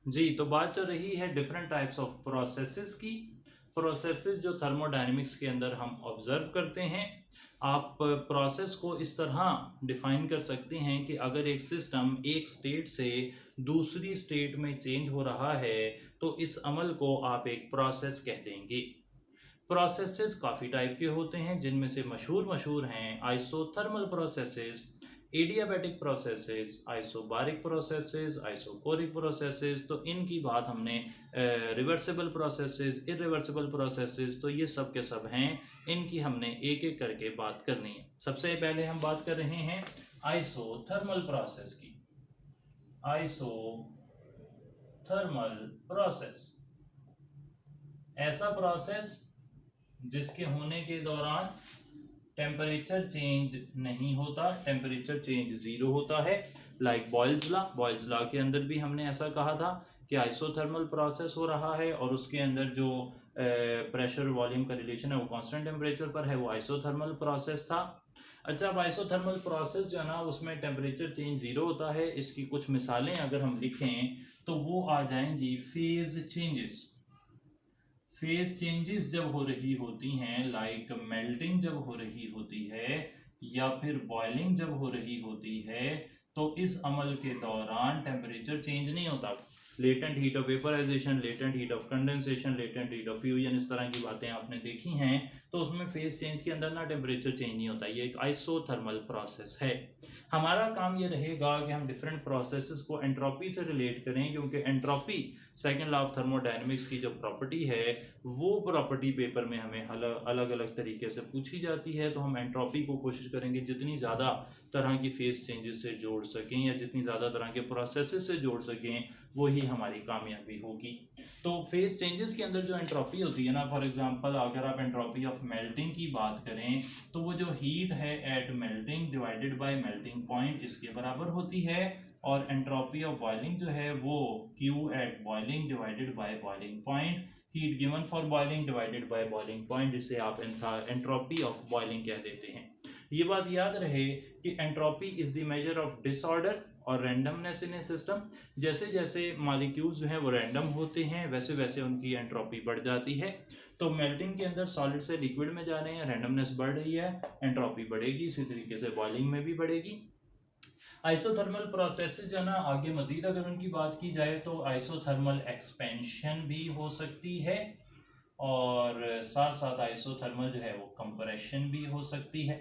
जी, तो बात चल रही है डिफरेंट टाइप्स ऑफ प्रोसेसेस की। प्रोसेसेस जो थर्मोडायनेमिक्स के अंदर हम ऑब्जर्व करते हैं। आप प्रोसेस को इस तरह डिफाइन कर सकते हैं कि अगर एक सिस्टम एक स्टेट से दूसरी स्टेट में चेंज हो रहा है तो इस अमल को आप एक प्रोसेस कह देंगे। प्रोसेसेस काफ़ी टाइप के होते हैं जिनमें से मशहूर मशहूर हैं isothermal processes, adiabatic processes, isobaric processes, isochoric processes. तो इनकी बात हमने रिवर्सिबल प्रोसेसेस, इरिवर्सिबल प्रोसेसेस, तो ये सब के सब हैं। इनकी हमने एक एक करके बात करनी है। सबसे पहले हम बात कर रहे हैं आइसोथर्मल प्रोसेस की। आइसोथर्मल प्रोसेस ऐसा प्रोसेस जिसके होने के दौरान टेम्परेचर चेंज नहीं होता, टेम्परेचर चेंज जीरो होता है। लाइक बॉयल्स लॉ के अंदर भी हमने ऐसा कहा था कि आइसोथर्मल प्रोसेस हो रहा है और उसके अंदर जो प्रेशर वॉल्यूम का रिलेशन है वो कांस्टेंट टेम्परेचर पर है, वो आइसोथर्मल प्रोसेस था। अच्छा, अब आइसोथर्मल प्रोसेस जो है ना उसमें टेम्परेचर चेंज जीरो होता है। इसकी कुछ मिसालें अगर हम लिखें तो वो आ जाएंगी फेज चेंजेस। फेज चेंजेस जब हो रही होती हैं, लाइक मेल्टिंग जब हो रही होती है या फिर बॉइलिंग जब हो रही होती है, तो इस अमल के दौरान टेम्परेचर चेंज नहीं होता। Latent heat of vaporisation, latent heat of condensation, latent heat of fusion, इस तरह की बातें आपने देखी हैं। तो उसमें फेज चेंज के अंदर ना टेम्परेचर चेंज नहीं होता। ये एक आइसोथर्मल प्रोसेस है। हमारा काम ये रहेगा कि हम डिफरेंट प्रोसेसेस को एंट्रोपी से रिलेट करें, क्योंकि entropy second law of thermodynamics की जो प्रॉपर्टी है वो प्रॉपर्टी पेपर में हमें अलग अलग तरीके से पूछी जाती है। तो हम एंट्रोपी को कोशिश करेंगे जितनी ज़्यादा तरह की फेस चेंजेस से जोड़ सकें या जितनी ज़्यादा तरह के प्रोसेसेस से जोड़ सकें, वही हमारी कामयाबी होगी। तो फेस चेंजेस के अंदर जो एंट्रोपी होती है ना, फॉर एग्जांपल अगर आप एंट्रोपी ऑफ मेल्टिंग की बात करें तो वो जो हीट है at melting divided by melting point, इसके बराबर होती है। और एंट्रोपी ऑफ बॉइलिंग जो है वो Q at boiling divided by boiling point, heat given for boiling divided by boiling point, जिसे आप एंट्रोपी ऑफ बॉइलिंग कह देते हैं। ये बात याद रहे कि entropy is the measure of disorder और रैंडमनेस इन ए सिस्टम। जैसे जैसे मॉलिक्यूल्स जो हैं वो रैंडम होते हैं वैसे वैसे उनकी एंट्रोपी बढ़ जाती है। तो मेल्टिंग के अंदर सॉलिड से लिक्विड में जा रहे हैं, रैंडमनेस बढ़ रही है, एंट्रोपी बढ़ेगी। इसी तरीके से बॉइलिंग में भी बढ़ेगी। आइसोथर्मल प्रोसेस जो ना आगे मजीद अगर उनकी बात की जाए तो आइसोथर्मल एक्सपेंशन भी हो सकती है और साथ साथ आइसोथर्मल जो है वो कंप्रेशन भी हो सकती है।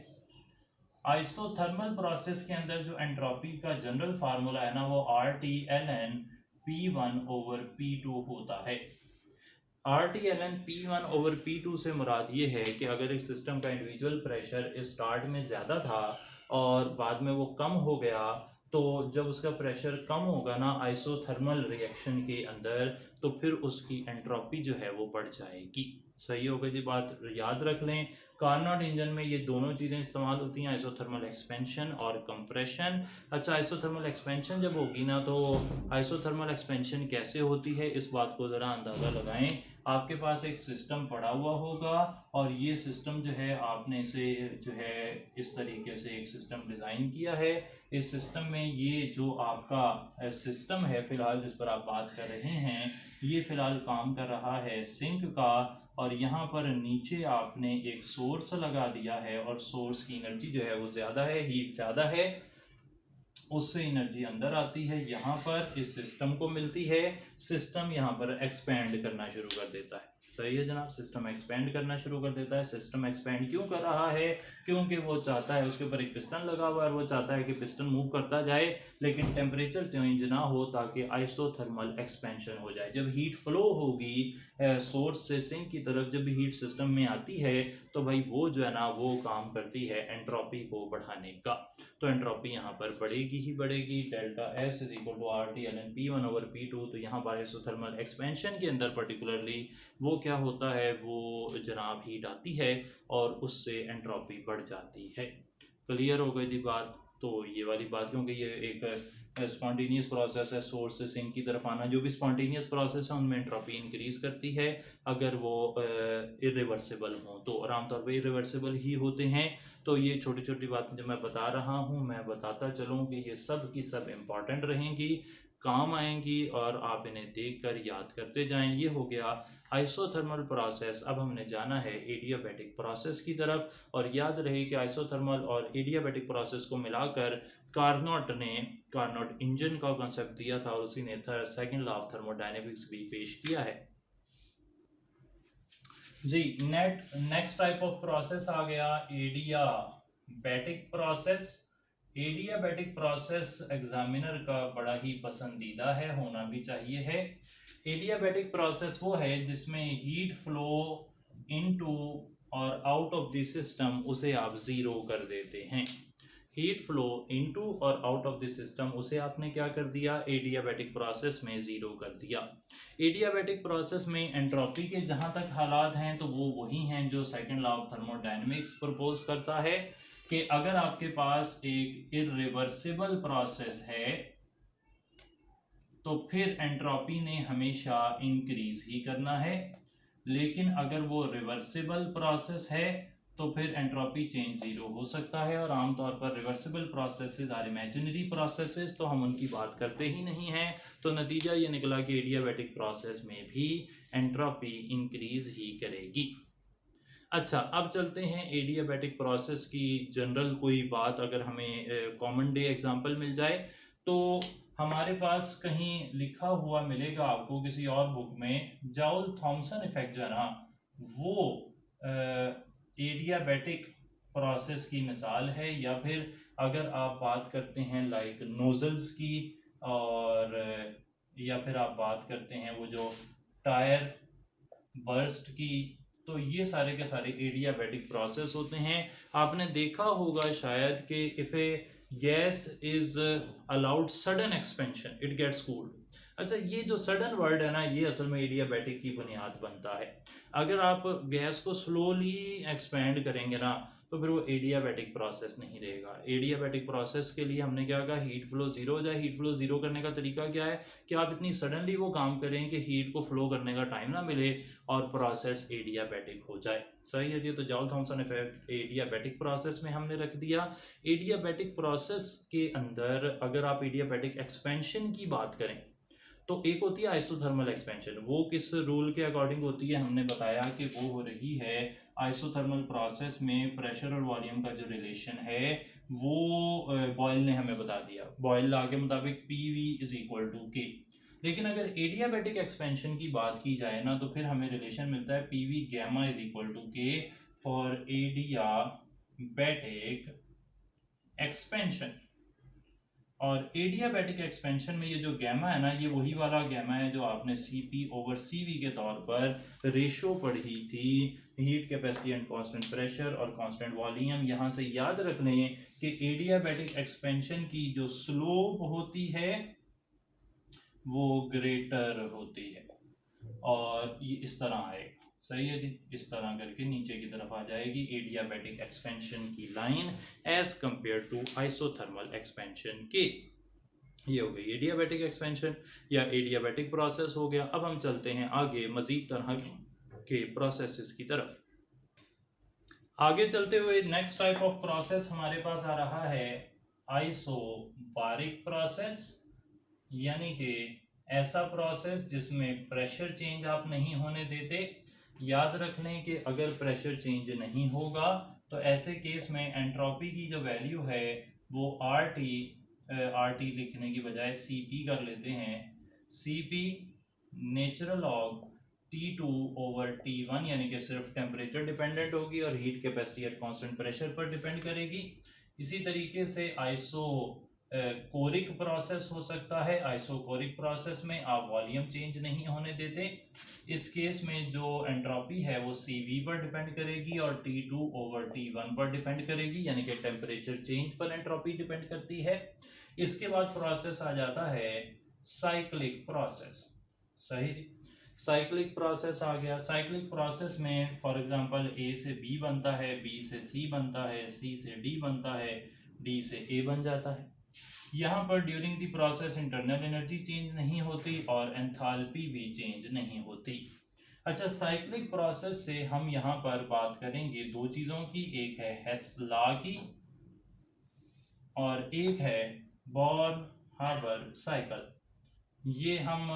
आइसोथर्मल प्रोसेस के अंदर जो एंट्रोपी का जनरल फार्मूला है ना वो RT_ln P1/P2 होता है। RT_ln P1/P2 से मुराद ये है कि अगर एक सिस्टम का इंडिविजुअल प्रेशर स्टार्ट में ज़्यादा था और बाद में वो कम हो गया, तो जब उसका प्रेशर कम होगा ना आइसोथर्मल रिएक्शन के अंदर, तो फिर उसकी एंट्रोपी जो है वो बढ़ जाएगी। सही हो गई जी बात, याद रख लें। कार्नोट इंजन में ये दोनों चीज़ें इस्तेमाल होती हैं, आइसोथर्मल एक्सपेंशन और कंप्रेशन। अच्छा, आइसोथर्मल एक्सपेंशन जब होगी ना तो आइसोथर्मल एक्सपेंशन कैसे होती है इस बात को ज़रा अंदाज़ा लगाएं। आपके पास एक सिस्टम पड़ा हुआ होगा और ये सिस्टम जो है आपने इसे जो है इस तरीके से एक सिस्टम डिज़ाइन किया है। इस सिस्टम में ये जो आपका सिस्टम है फ़िलहाल जिस पर आप बात कर रहे हैं, ये फ़िलहाल काम कर रहा है सिंक का, और यहाँ पर नीचे आपने एक सोर्स लगा दिया है और सोर्स की एनर्जी जो है वो ज़्यादा है, हीट ज़्यादा है, उससे एनर्जी अंदर आती है, यहाँ पर इस सिस्टम को मिलती है। सिस्टम यहाँ पर एक्सपेंड करना शुरू कर देता है। सही है जनाब, सिस्टम एक्सपेंड करना शुरू कर देता है। सिस्टम एक्सपेंड क्यों कर रहा है? क्योंकि वो चाहता है, उसके ऊपर एक पिस्टन लगा हुआ है, वो चाहता है कि पिस्टन मूव करता जाए लेकिन टेम्परेचर चेंज ना हो, ताकि आइसोथर्मल एक्सपेंशन हो जाए। जब हीट फ्लो होगी सोर्स से सिंक की तरफ, जब भी हीट सिस्टम में आती है तो भाई वो जो है ना वो काम करती है एंट्रोपी को बढ़ाने का। तो एंट्रोपी यहाँ पर बढ़ेगी ही बढ़ेगी। Delta S is equal to RT_ln P1/P2। तो यहाँ पर आइसोथर्मल एक्सपेंशन के अंदर पर्टिकुलरली वो क्या होता है, वो जनाब हीट आती है और उससे एंट्रोपी बढ़ जाती है। क्लियर हो गई थी बात? तो ये वाली बात, क्योंकि ये एक स्पॉन्टेनियस प्रोसेस है, सोर्स से सिंक की तरफ आना, जो भी स्पॉन्टेनियस प्रोसेस है उनमें एंट्रोपी इंक्रीज करती है अगर वो इरिवर्सिबल हों, तो आमतौर पर इरिवर्सिबल ही होते हैं। तो ये छोटी छोटी बातें जो मैं बता रहा हूँ मैं बताता चलूँ कि ये सब की सब इम्पॉर्टेंट रहेंगी। काम आएंगी और आप इन्हें देखकर याद करते जाएं। ये हो गया आइसोथर्मल प्रोसेस। अब हमने जाना है एडियाबैटिक प्रोसेस की तरफ, और याद रहे कि आइसोथर्मल और एडियाबैटिक प्रोसेस को मिलाकर कार्नोट इंजन का कॉन्सेप्ट दिया था और उसी ने सेकंड लॉ ऑफ थर्मोडायनेमिक्स भी पेश किया है जी। नेक्स्ट टाइप ऑफ प्रोसेस आ गया adiabatic process. Adiabatic process examiner का बड़ा ही पसंदीदा है, होना भी चाहिए है। एडियाबैटिक प्रोसेस वो है जिसमें हीट फ्लो इनटू और आउट ऑफ द सिस्टम उसे आप जीरो कर देते हैं। हीट फ्लो इनटू और आउट ऑफ द सिस्टम उसे आपने क्या कर दिया, एडियाबैटिक प्रोसेस में जीरो कर दिया। एडियाबैटिक प्रोसेस में एंट्रोपी के जहां तक हालात हैं तो वो वही हैं जो second law of thermodynamics propose करता है कि अगर आपके पास एक इरिवर्सिबल प्रोसेस है तो फिर एंट्रोपी ने हमेशा इंक्रीज ही करना है, लेकिन अगर वो रिवर्सिबल प्रोसेस है तो फिर एंट्रोपी चेंज जीरो हो सकता है। और आमतौर पर reversible processes are imaginary processes, तो हम उनकी बात करते ही नहीं हैं। तो नतीजा ये निकला कि एडियाबैटिक प्रोसेस में भी एंट्रोपी इंक्रीज ही करेगी। अच्छा, अब चलते हैं एडियाबैटिक प्रोसेस की जनरल कोई बात अगर हमें कॉमन डे एग्जांपल मिल जाए तो हमारे पास कहीं लिखा हुआ मिलेगा आपको किसी और बुक में, जाउल थॉमसन इफेक्ट जो है ना वो एडियाबैटिक प्रोसेस की मिसाल है। या फिर अगर आप बात करते हैं लाइक नोजल्स की, और या फिर आप बात करते हैं वो जो टायर बर्स्ट की, तो ये सारे के सारे एडियाबैटिक प्रोसेस होते हैं। आपने देखा होगा शायद कि if a gas is allowed sudden expansion it gets cooled. अच्छा, ये जो सडन वर्ड है ना ये असल में एडियाबैटिक की बुनियाद बनता है। अगर आप गैस को स्लोली एक्सपेंड करेंगे ना तो फिर वो एडियाबैटिक प्रोसेस नहीं रहेगा। एडियाबैटिक प्रोसेस के लिए हमने क्या कहा, हीट फ्लो जीरो हो जाए। हीट फ्लो जीरो करने का तरीका क्या है कि आप इतनी सडनली वो काम करें कि हीट को फ्लो करने का टाइम ना मिले और प्रोसेस एडियाबैटिक हो जाए। सही है जी। तो Joule Thomson effect adiabatic process में हमने रख दिया। एडियाबैटिक प्रोसेस के अंदर अगर आप एडियाबैटिक एक्सपेंशन की बात करें तो एक होती है आइसोथर्मल एक्सपेंशन। वो किस रूल के अकॉर्डिंग होती है, हमने बताया कि वो हो रही है आइसोथर्मल प्रोसेस में प्रेशर और वॉल्यूम का जो रिलेशन है वो बॉयल ने हमें बता दिया। बॉयल लॉ के मुताबिक PV is equal to K। लेकिन अगर एडियाबैटिक एक्सपेंशन की बात की जाए ना तो फिर हमें रिलेशन मिलता है PV gamma is equal to K for adiabatic expansion. और एडियाबैटिक एक्सपेंशन में ये जो गैमा है ना ये वही वाला गैमा है जो आपने CP/CV के तौर पर रेशो पढ़ी थी, heat capacity and constant pressure और कांस्टेंट वॉल्यूम। यहाँ से याद रख लें कि एडियाबैटिक एक्सपेंशन की जो स्लोप होती है वो ग्रेटर होती है और ये इस तरह आएगा। सही है जी। इस तरह करके नीचे की तरफ आ जाएगी एडियाबैटिक एक्सपेंशन की line as compare to isothermal expansion के। ये हो गई एडियाबैटिक एक्सपेंशन या एडियाबैटिक प्रोसेस हो गया। अब हम चलते हैं आगे मजीद तरह के प्रोसेसेस की तरफ। आगे चलते हुए नेक्स्ट टाइप ऑफ प्रोसेस हमारे पास आ रहा है आइसोबारिक प्रोसेस, यानी कि ऐसा प्रोसेस जिसमें प्रेशर चेंज आप नहीं होने देते। याद रख लें कि अगर प्रेशर चेंज नहीं होगा तो ऐसे केस में एंट्रोपी की जो वैल्यू है वो RT लिखने की बजाय CP कर लेते हैं। CP नेचुरल लॉग T2/T1, यानी कि सिर्फ टेम्परेचर डिपेंडेंट होगी और heat capacity at constant pressure पर डिपेंड करेगी। इसी तरीके से आइसो कोरिक प्रोसेस हो सकता है। आइसोकोरिक प्रोसेस में आप वॉल्यूम चेंज नहीं होने देते। इस केस में जो एंट्रोपी है वो CV पर डिपेंड करेगी और T2/T1 पर डिपेंड करेगी, यानी कि टेम्परेचर चेंज पर एंट्रोपी डिपेंड करती है। इसके बाद प्रोसेस आ जाता है साइक्लिक प्रोसेस। सही, साइक्लिक प्रोसेस आ गया। साइक्लिक प्रोसेस में फॉर एग्जांपल A से B बनता है, B से C बनता है, C से D बनता है, D से A बन जाता है। यहाँ पर during the process internal energy change नहीं होती और एंथैल्पी भी चेंज नहीं होती। अच्छा, साइक्लिक प्रोसेस से हम यहाँ पर बात करेंगे दो चीज़ों की, एक है हेस लॉ की और एक है बॉर्न हार्बर साइकिल। ये हम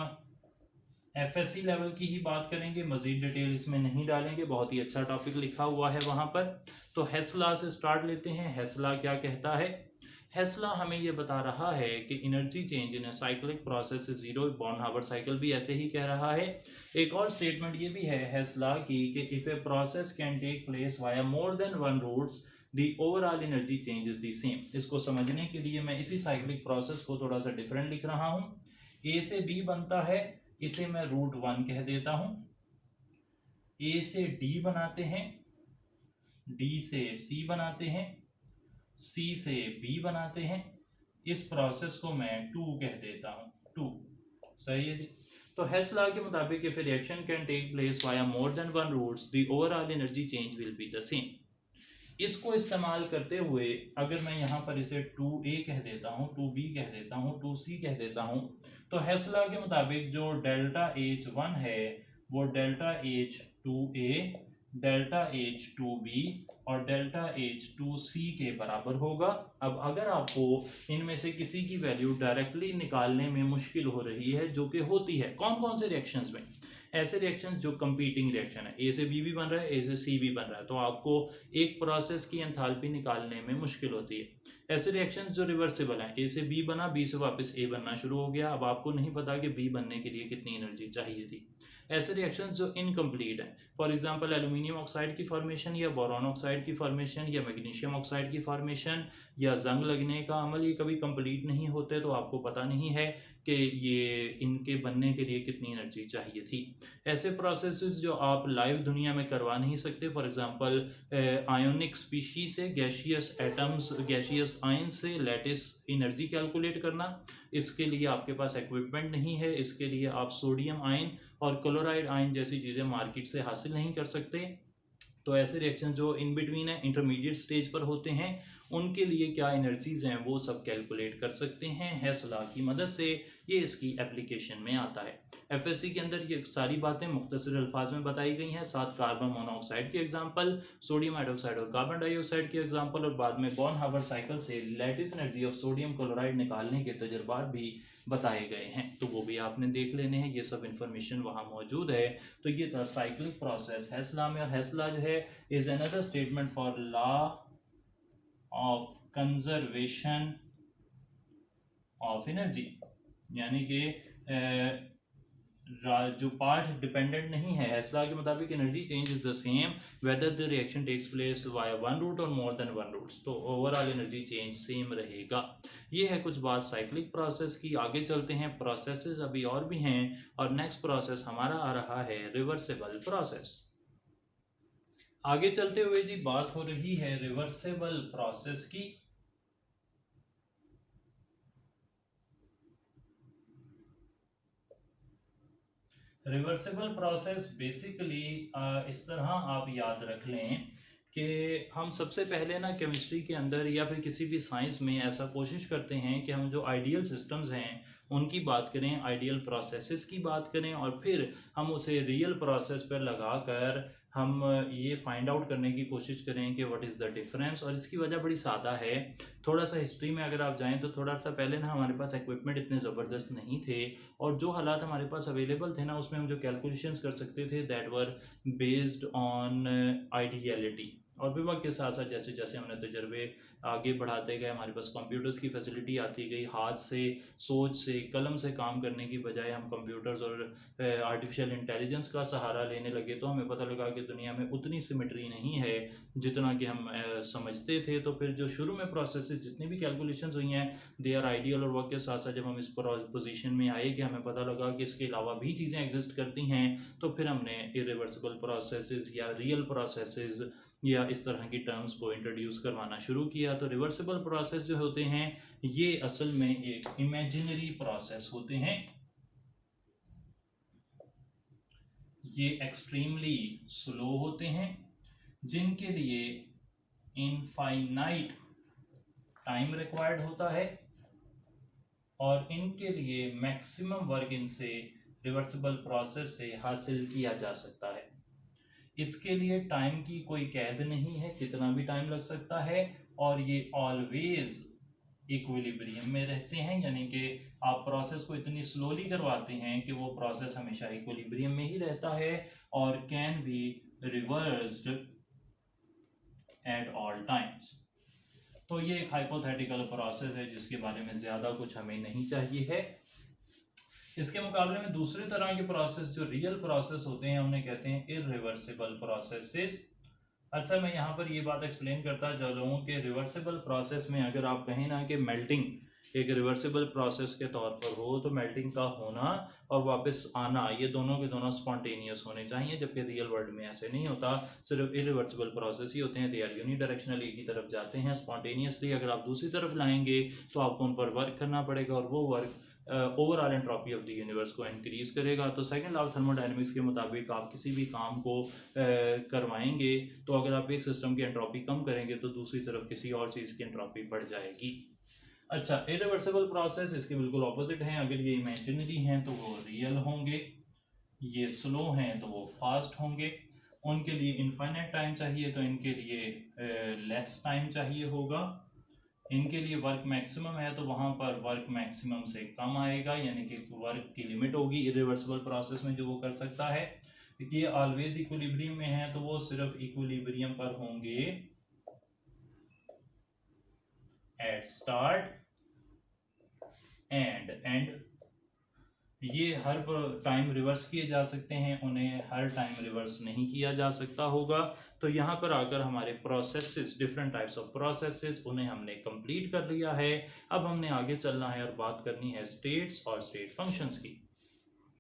FSC लेवल की ही बात करेंगे, मजीद डिटेल इसमें नहीं डालेंगे, बहुत ही अच्छा टॉपिक लिखा हुआ है वहाँ पर। तो हेस्ला से स्टार्ट लेते हैं। हेस्ला क्या कहता है? हेस्ला हमें ये बता रहा है कि energy change in cyclic process is zero. Born Haber cycle भी ऐसे ही कह रहा है। एक और स्टेटमेंट ये भी है हेस्ला की कि if a process can take place via more than one routes the overall energy change is the same. इसको समझने के लिए मैं इसी साइक्लिक प्रोसेस को थोड़ा सा डिफरेंट लिख रहा हूँ। ए से बी बनता है, इसे मैं √1 कह देता हूं। ए से डी बनाते हैं, डी से सी बनाते हैं, सी से बी बनाते हैं। इस प्रोसेस को मैं 2 कह देता हूं, 2। सही है जी। तो हेस लॉ के मुताबिक if reaction can take place via more than one routes the overall energy change will be the same. इसको इस्तेमाल करते हुए अगर मैं यहाँ पर इसे 2A कह देता हूँ, 2B कह देता हूँ, 2C कह देता हूँ, तो हेस्ला के मुताबिक जो डेल्टा H1 है वो डेल्टा H2A, डेल्टा H2B और डेल्टा H2C के बराबर होगा। अब अगर आपको इनमें से किसी की वैल्यू डायरेक्टली निकालने में मुश्किल हो रही है, जो कि होती है कौन कौन से रिएक्शंस में, ऐसे रिएक्शन जो कंपीटिंग रिएक्शन है, ए से बी भी बन रहा है, ए से सी भी बन रहा है, तो आपको एक प्रोसेस की एंथैल्पी निकालने में मुश्किल होती है। ऐसे रिएक्शंस जो रिवर्सिबल हैं, ए से बी बना, बी से वापस ए बनना शुरू हो गया, अब आपको नहीं पता कि बी बनने के लिए कितनी एनर्जी चाहिए थी। ऐसे रिएक्शंस जो इनकम्प्लीट हैं, फॉर एग्जांपल एल्यूमिनियम ऑक्साइड की फॉर्मेशन या बोरॉन ऑक्साइड की फॉर्मेशन या मैग्नीशियम ऑक्साइड की फॉर्मेशन या जंग लगने का अमल, ये कभी कंप्लीट नहीं होते, तो आपको पता नहीं है कि ये इनके बनने के लिए कितनी एनर्जी चाहिए थी। ऐसे प्रोसेसेस जो आप लाइव दुनिया में करवा नहीं सकते, फॉर एग्जांपल आयोनिक स्पीशी से गैशियस एटम्स, गैशियस आयन से लैटिस एनर्जी कैलकुलेट करना, इसके लिए आपके पास इक्विपमेंट नहीं है, इसके लिए आप सोडियम आयन और क्लोराइड आयन जैसी चीज़ें मार्केट से हासिल नहीं कर सकते। तो ऐसे रिएक्शन जो इन बिटवीन है, इंटरमीडिएट स्टेज पर होते हैं, उनके लिए क्या एनर्जीज हैं वो सब कैलकुलेट कर सकते हैं हेस लॉ की मदद से। ये इसकी एप्लीकेशन में आता है। एफएससी के अंदर ये सारी बातें मुख्तसर अल्फाज में बताई गई हैं, साथ कार्बन मोनोऑक्साइड के एग्जांपल, सोडियम हाइड्रोक्साइड और कार्बन डाइऑक्साइड के एग्जांपल, और बाद में बॉर्नहावर साइकिल से lattice energy of sodium chloride निकालने के तजुर्बात भी बताए गए हैं, तो वो भी आपने देख लेने हैं, ये सब इंफॉर्मेशन वहाँ मौजूद है। तो ये था साइक्लिक प्रोसेस हेस्ला में। और हेस्ला जो है is another statement for law of conservation of energy, यानी कि जो पार्ट डिपेंडेंट नहीं है, हेस्ला के मुताबिक energy change is the same whether the reaction takes place via one route और मोर देन वन रूट्स, तो ओवरऑल एनर्जी चेंज सेम रहेगा। ये है कुछ बात साइक्लिक प्रोसेस की। आगे चलते हैं, प्रोसेसेस अभी और भी हैं, और नेक्स्ट प्रोसेस हमारा आ रहा है रिवर्सिबल प्रोसेस। आगे चलते हुए जी बात हो रही है रिवर्सिबल प्रोसेस की। रिवर्सिबल प्रोसेस बेसिकली इस तरह आप याद रख लें कि हम सबसे पहले ना केमिस्ट्री के अंदर या फिर किसी भी साइंस में ऐसा कोशिश करते हैं कि हम जो आइडियल सिस्टम्स हैं उनकी बात करें, आइडियल प्रोसेसेस की बात करें, और फिर हम उसे रियल प्रोसेस पर लगा कर हम ये फाइंड आउट करने की कोशिश करें कि व्हाट इज़ द डिफरेंस। और इसकी वजह बड़ी सादा है। थोड़ा सा हिस्ट्री में अगर आप जाएं तो थोड़ा सा पहले ना हमारे पास इक्विपमेंट इतने ज़बरदस्त नहीं थे, और जो हालात हमारे पास अवेलेबल थे ना उसमें हम जो कैलकुलेशंस कर सकते थे that were based on ideality. और भी वक्त के साथ साथ जैसे जैसे हमने तजर्बे आगे बढ़ाते गए, हमारे पास कंप्यूटर्स की फैसिलिटी आती गई, हाथ से, सोच से, कलम से काम करने की बजाय हम कंप्यूटर्स और आर्टिफिशियल इंटेलिजेंस का सहारा लेने लगे, तो हमें पता लगा कि दुनिया में उतनी सिमेट्री नहीं है जितना कि हम समझते थे। तो फिर जो शुरू में प्रोसेसेस जितनी भी कैलकुलेशंस हुई हैं दे आर आइडियल, और वक्त के साथ साथ जब हम इस पोजीशन में आए कि हमें पता लगा कि इसके अलावा भी चीज़ें एग्जिस्ट करती हैं, तो फिर हमने इरिवर्सिबल प्रोसेसेस या रियल प्रोसेसेस या इस तरह की टर्म्स को इंट्रोड्यूस करवाना शुरू किया। तो रिवर्सिबल प्रोसेस जो होते हैं ये असल में एक इमेजिनरी प्रोसेस होते हैं, ये एक्सट्रीमली स्लो होते हैं, जिनके लिए इनफाइनाइट टाइम रिक्वायर्ड होता है, और इनके लिए मैक्सिमम वर्क इनसे रिवर्सिबल प्रोसेस से हासिल किया जा सकता है। इसके लिए टाइम की कोई कैद नहीं है, कितना भी टाइम लग सकता है, और ये ऑलवेज इक्विलिब्रियम में रहते हैं, यानी कि आप प्रोसेस को इतनी स्लोली करवाते हैं कि वो प्रोसेस हमेशा इक्विलिब्रियम में ही रहता है और can be reversed at all times. तो ये एक हाइपोथेटिकल प्रोसेस है जिसके बारे में ज़्यादा कुछ हमें नहीं चाहिए है। इसके मुकाबले में दूसरी तरह के प्रोसेस जो रियल प्रोसेस होते हैं उन्हें कहते हैं इरिवर्सिबल प्रोसेसेस। अच्छा, मैं यहाँ पर ये बात एक्सप्लेन करता चलूँ कि रिवर्सिबल प्रोसेस में अगर आप कहें ना कि मेल्टिंग एक रिवर्सिबल प्रोसेस के तौर पर हो, तो मेल्टिंग का होना और वापस आना ये दोनों के दोनों स्पॉन्टेनियस होने चाहिए, जबकि रियल वर्ल्ड में ऐसे नहीं होता। सिर्फ इरिवर्सिबल प्रोसेस ही होते हैं, दे आर यूनिडायरेक्शनल, एक ही तरफ जाते हैं। स्पॉन्टेनियसली अगर आप दूसरी तरफ लाएंगे तो आपको उन पर वर्क करना पड़ेगा और वो work overall entropy of the universe को इंक्रीज करेगा। तो सेकंड लॉ ऑफ थर्मोडायनेमिक्स के मुताबिक आप किसी भी काम को करवाएंगे तो अगर आप एक सिस्टम की एंट्रोपी कम करेंगे तो दूसरी तरफ किसी और चीज़ की एंट्रोपी बढ़ जाएगी। अच्छा, इरिवर्सिबल प्रोसेस इसके बिल्कुल ऑपोजिट हैं। अगर ये इमेजिनरी हैं तो वो रियल होंगे, ये स्लो हैं तो वो फास्ट होंगे। उनके लिए इनफाइनाइट टाइम चाहिए तो इनके लिए लेस टाइम चाहिए होगा। इनके लिए वर्क मैक्सिमम है तो वहाँ पर वर्क मैक्सिमम से कम आएगा, यानी कि वर्क की लिमिट होगी इरिवर्सिबल प्रोसेस में जो वो कर सकता है। ये ऑलवेज इक्विलिब्रियम में है तो वो सिर्फ इक्विलिब्रियम पर होंगे एट स्टार्ट एंड एंड। ये हर टाइम रिवर्स किए जा सकते हैं, उन्हें हर टाइम रिवर्स नहीं किया जा सकता होगा। तो यहाँ पर आकर हमारे processes, different types of processes, उन्हें हमने कंप्लीट कर लिया है। अब हमने आगे चलना है और बात करनी है स्टेट्स और स्टेट फंक्शंस की।